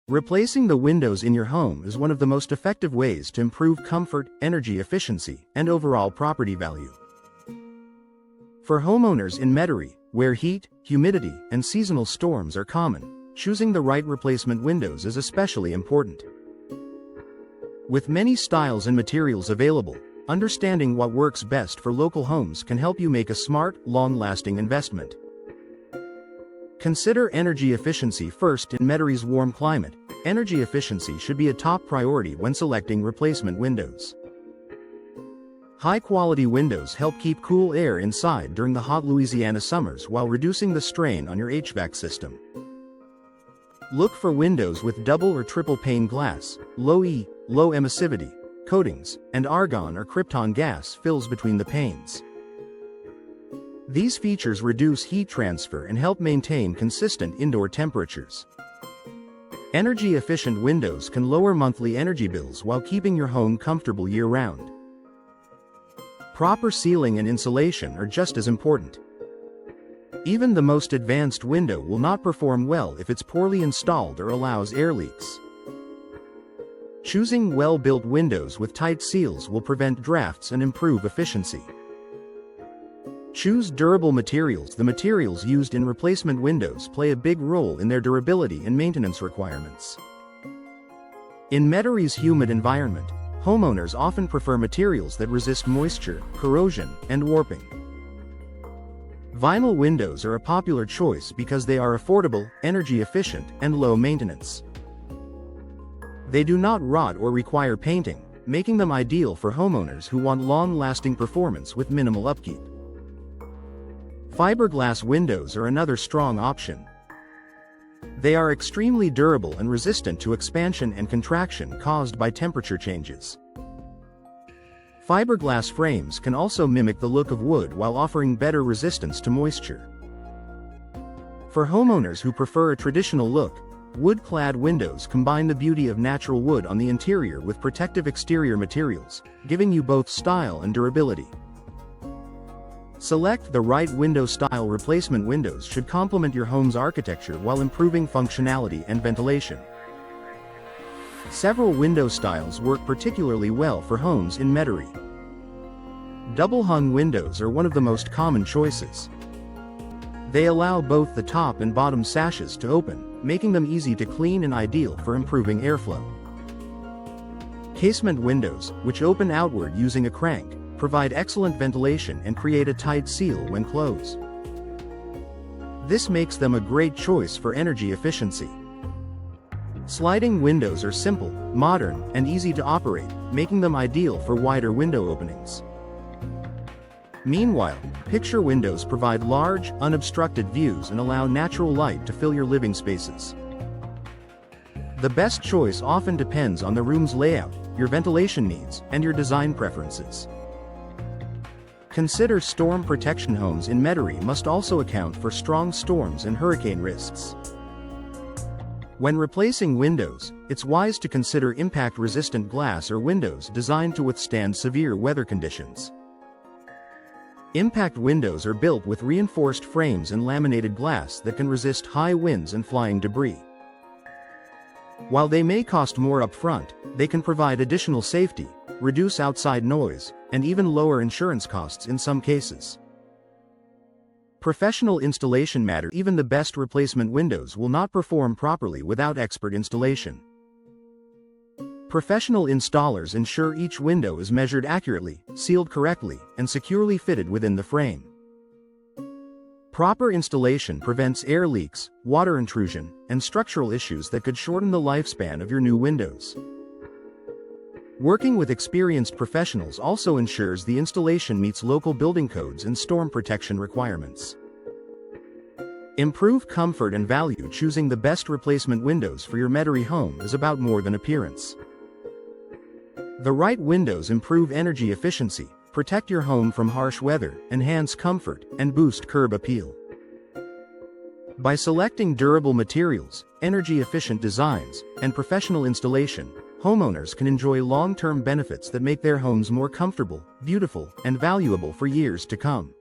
Replacing the windows in your home is one of the most effective ways to improve comfort, energy efficiency, and overall property value. For homeowners in Metairie, where heat, humidity, and seasonal storms are common, choosing the right replacement windows is especially important. With many styles and materials available, understanding what works best for local homes can help you make a smart, long-lasting investment. Consider energy efficiency first. In Metairie's warm climate, energy efficiency should be a top priority when selecting replacement windows. High-quality windows help keep cool air inside during the hot Louisiana summers while reducing the strain on your HVAC system. Look for windows with double or triple pane glass, low emissivity coatings, and argon or krypton gas fills between the panes. These features reduce heat transfer and help maintain consistent indoor temperatures. Energy-efficient windows can lower monthly energy bills while keeping your home comfortable year-round. Proper sealing and insulation are just as important. Even the most advanced window will not perform well if it's poorly installed or allows air leaks. Choosing well-built windows with tight seals will prevent drafts and improve efficiency. Choose durable materials. The materials used in replacement windows play a big role in their durability and maintenance requirements. In Metairie's humid environment, homeowners often prefer materials that resist moisture, corrosion, and warping. Vinyl windows are a popular choice because they are affordable, energy efficient, and low maintenance. They do not rot or require painting, making them ideal for homeowners who want long-lasting performance with minimal upkeep. Fiberglass windows are another strong option. They are extremely durable and resistant to expansion and contraction caused by temperature changes. Fiberglass frames can also mimic the look of wood while offering better resistance to moisture. For homeowners who prefer a traditional look, wood-clad windows combine the beauty of natural wood on the interior with protective exterior materials, giving you both style and durability. Select the right window style. Replacement windows should complement your home's architecture while improving functionality and ventilation. Several window styles work particularly well for homes in Metairie. Double-hung windows are one of the most common choices. They allow both the top and bottom sashes to open, making them easy to clean and ideal for improving airflow. Casement windows, which open outward using a crank, provide excellent ventilation and create a tight seal when closed. This makes them a great choice for energy efficiency. Sliding windows are simple, modern, and easy to operate, making them ideal for wider window openings. Meanwhile, picture windows provide large, unobstructed views and allow natural light to fill your living spaces. The best choice often depends on the room's layout, your ventilation needs, and your design preferences. Consider storm protection. Homes in Metairie must also account for strong storms and hurricane risks. When replacing windows, it's wise to consider impact-resistant glass or windows designed to withstand severe weather conditions. Impact windows are built with reinforced frames and laminated glass that can resist high winds and flying debris. While they may cost more upfront, they can provide additional safety, reduce outside noise, and even lower insurance costs in some cases. Professional installation matters. Even the best replacement windows will not perform properly without expert installation. Professional installers ensure each window is measured accurately, sealed correctly, and securely fitted within the frame. Proper installation prevents air leaks, water intrusion, and structural issues that could shorten the lifespan of your new windows. Working with experienced professionals also ensures the installation meets local building codes and storm protection requirements. Improve comfort and value. Choosing the best replacement windows for your Metairie home is about more than appearance. The right windows improve energy efficiency, protect your home from harsh weather, enhance comfort, and boost curb appeal. By selecting durable materials, energy-efficient designs, and professional installation, homeowners can enjoy long-term benefits that make their homes more comfortable, beautiful, and valuable for years to come.